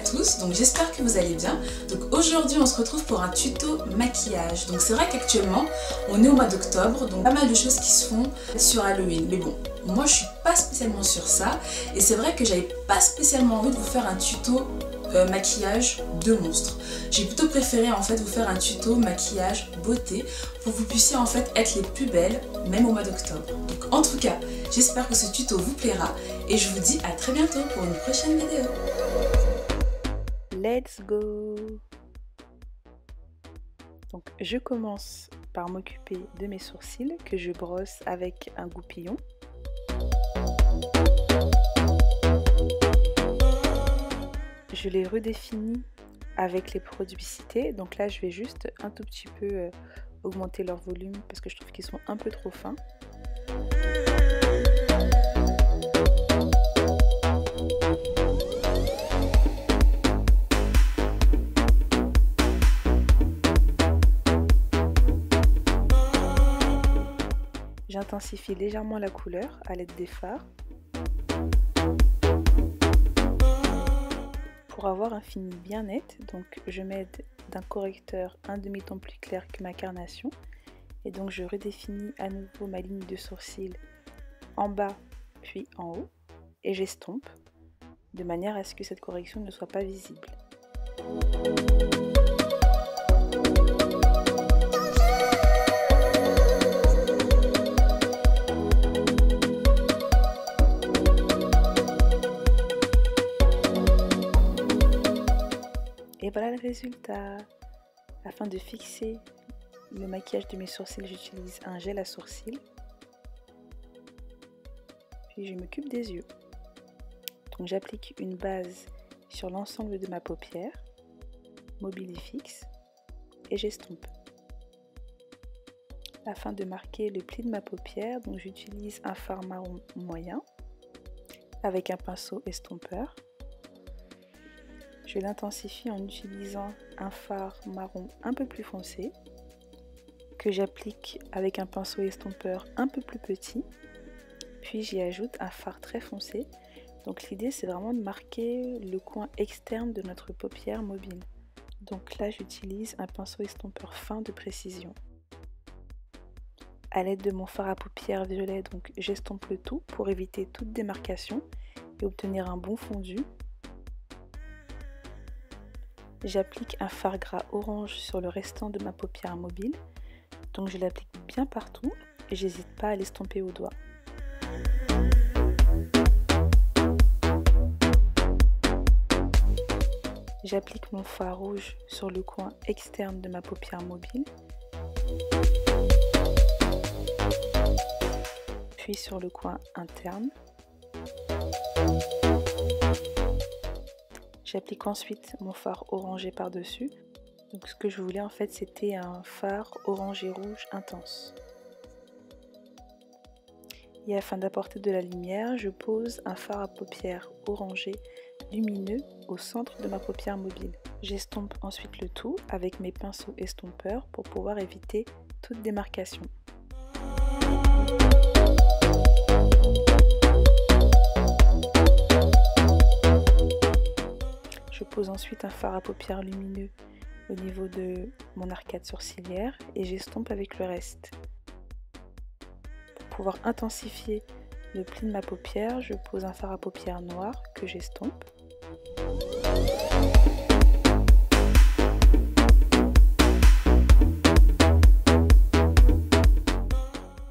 tous, donc j'espère que vous allez bien. Donc aujourd'hui on se retrouve pour un tuto maquillage. Donc c'est vrai qu'actuellement on est au mois d'octobre, donc pas mal de choses qui se font sur Halloween. Mais bon, moi je suis pas spécialement sur ça et c'est vrai que j'avais pas spécialement envie de vous faire un tuto maquillage de monstre. J'ai plutôt préféré en fait vous faire un tuto maquillage beauté pour que vous puissiez en fait être les plus belles même au mois d'octobre. Donc en tout cas, j'espère que ce tuto vous plaira et je vous dis à très bientôt pour une prochaine vidéo. Let's go! Donc je commence par m'occuper de mes sourcils que je brosse avec un goupillon. Je les redéfinis avec les produits cités. Donc là je vais juste un tout petit peu augmenter leur volume parce que je trouve qu'ils sont un peu trop fins. J'intensifie légèrement la couleur à l'aide des fards pour avoir un fini bien net. Donc je m'aide d'un correcteur un demi-ton plus clair que ma carnation et donc je redéfinis à nouveau ma ligne de sourcil en bas puis en haut et j'estompe de manière à ce que cette correction ne soit pas visible. Et voilà le résultat. Afin de fixer le maquillage de mes sourcils, j'utilise un gel à sourcils. Puis je m'occupe des yeux. Donc j'applique une base sur l'ensemble de ma paupière, mobile et fixe, et j'estompe. Afin de marquer le pli de ma paupière, donc j'utilise un fard marron moyen avec un pinceau estompeur. Je l'intensifie en utilisant un fard marron un peu plus foncé que j'applique avec un pinceau estompeur un peu plus petit. Puis j'y ajoute un fard très foncé. Donc l'idée c'est vraiment de marquer le coin externe de notre paupière mobile. Donc là j'utilise un pinceau estompeur fin de précision. À l'aide de mon fard à paupières violet, donc j'estompe le tout pour éviter toute démarcation et obtenir un bon fondu. J'applique un fard gras orange sur le restant de ma paupière mobile, donc je l'applique bien partout et j'hésite pas à l'estomper au doigt. J'applique mon fard rouge sur le coin externe de ma paupière mobile, puis sur le coin interne. J'applique ensuite mon fard orangé par-dessus. Donc ce que je voulais en fait c'était un fard orangé rouge intense. Et afin d'apporter de la lumière, je pose un fard à paupières orangé lumineux au centre de ma paupière mobile. J'estompe ensuite le tout avec mes pinceaux estompeurs pour pouvoir éviter toute démarcation. Je pose ensuite un fard à paupières lumineux au niveau de mon arcade sourcilière et j'estompe avec le reste. Pour pouvoir intensifier le pli de ma paupière, je pose un fard à paupières noir que j'estompe.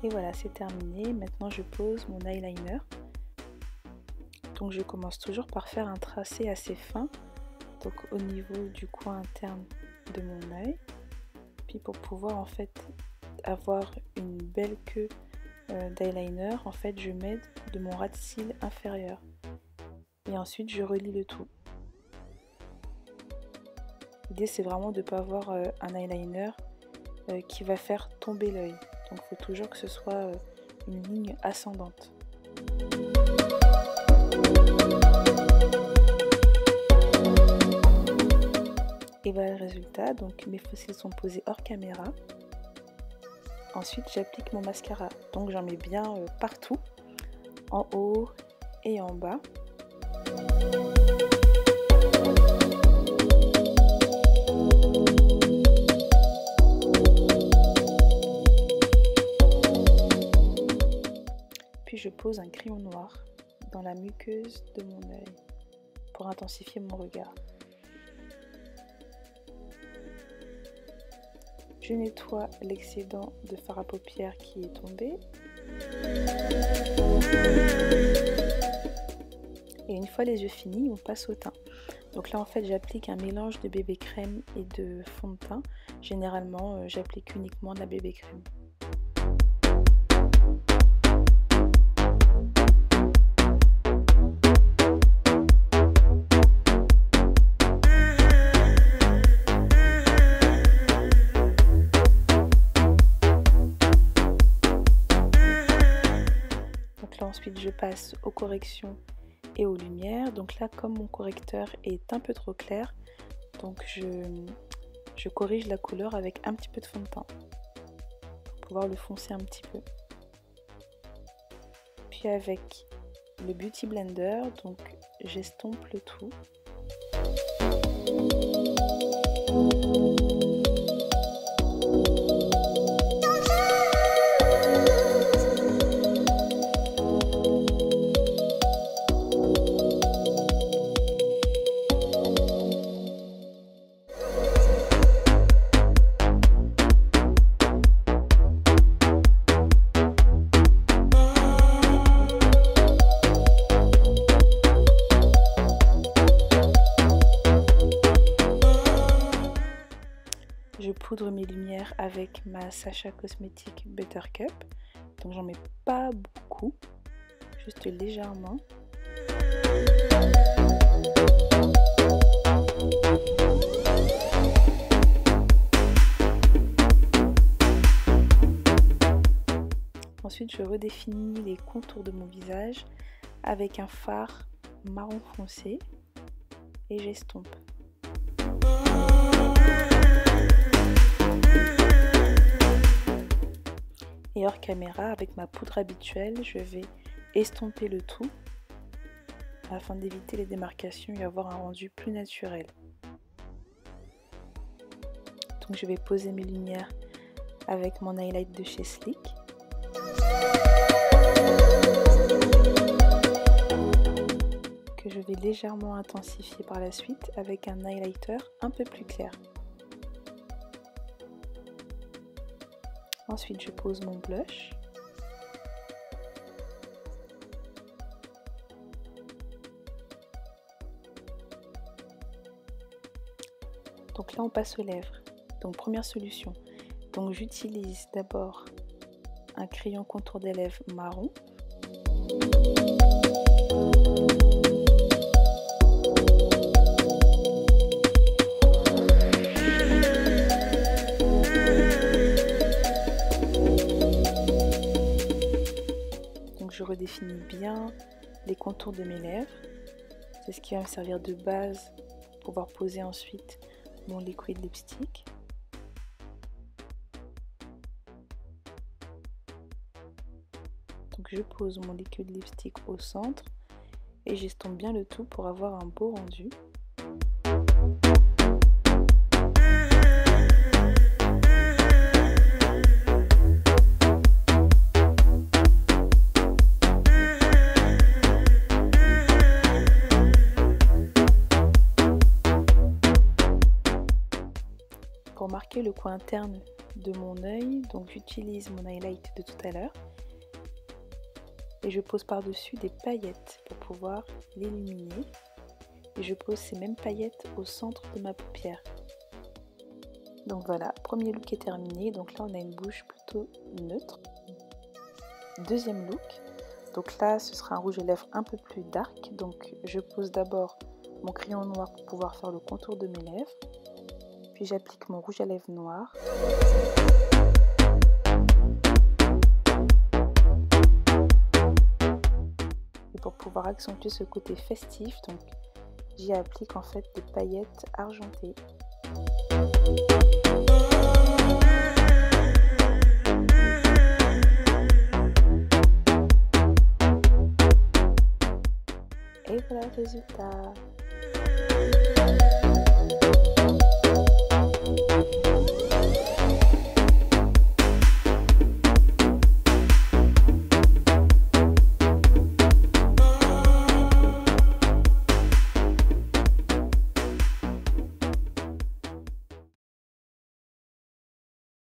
Et voilà, c'est terminé. Maintenant je pose mon eyeliner. Donc je commence toujours par faire un tracé assez fin. Donc au niveau du coin interne de mon œil, puis pour pouvoir en fait avoir une belle queue d'eyeliner, en fait je m'aide de mon ras de cils inférieur et ensuite je relie le tout. L'idée c'est vraiment de ne pas avoir un eyeliner qui va faire tomber l'œil, donc il faut toujours que ce soit une ligne ascendante. Et voilà le résultat, donc mes faux cils sont posés hors caméra. Ensuite j'applique mon mascara, donc j'en mets bien partout, en haut et en bas. je pose un crayon noir dans la muqueuse de mon œil pour intensifier mon regard. Je nettoie l'excédent de fard à paupières qui est tombé. Et une fois les yeux finis, on passe au teint. Donc là en fait j'applique un mélange de bébé crème et de fond de teint. Généralement j'applique uniquement de la bébé crème. Donc là ensuite je passe aux corrections et aux lumières. Donc là comme mon correcteur est un peu trop clair, donc je corrige la couleur avec un petit peu de fond de teint pour pouvoir le foncer un petit peu. Puis avec le Beauty Blender, donc j'estompe le tout. Je poudre mes lumières avec ma Sacha Cosmetics Buttercup. Donc j'en mets pas beaucoup, juste légèrement. Ensuite je redéfinis les contours de mon visage avec un fard marron foncé et j'estompe. Et hors caméra, avec ma poudre habituelle, je vais estomper le tout afin d'éviter les démarcations et avoir un rendu plus naturel. Donc je vais poser mes lumières avec mon highlight de chez Sleek. Que je vais légèrement intensifier par la suite avec un highlighter un peu plus clair. Ensuite, je pose mon blush. Donc là, on passe aux lèvres. Donc première solution. Donc j'utilise d'abord un crayon contour des lèvres marron. Je redéfinis bien les contours de mes lèvres. C'est ce qui va me servir de base pour pouvoir poser ensuite mon liquid lipstick. Donc je pose mon liquid lipstick au centre et j'estompe bien le tout pour avoir un beau rendu. Pour marquer le coin interne de mon œil, donc j'utilise mon highlight de tout à l'heure et je pose par-dessus des paillettes pour pouvoir l'illuminer. Et je pose ces mêmes paillettes au centre de ma paupière. Donc voilà, premier look est terminé. Donc là on a une bouche plutôt neutre. Deuxième look, donc là ce sera un rouge à lèvres un peu plus dark. Donc je pose d'abord mon crayon noir pour pouvoir faire le contour de mes lèvres. Puis j'applique mon rouge à lèvres noir. Et pour pouvoir accentuer ce côté festif, donc j'y applique en fait des paillettes argentées. Et voilà le résultat.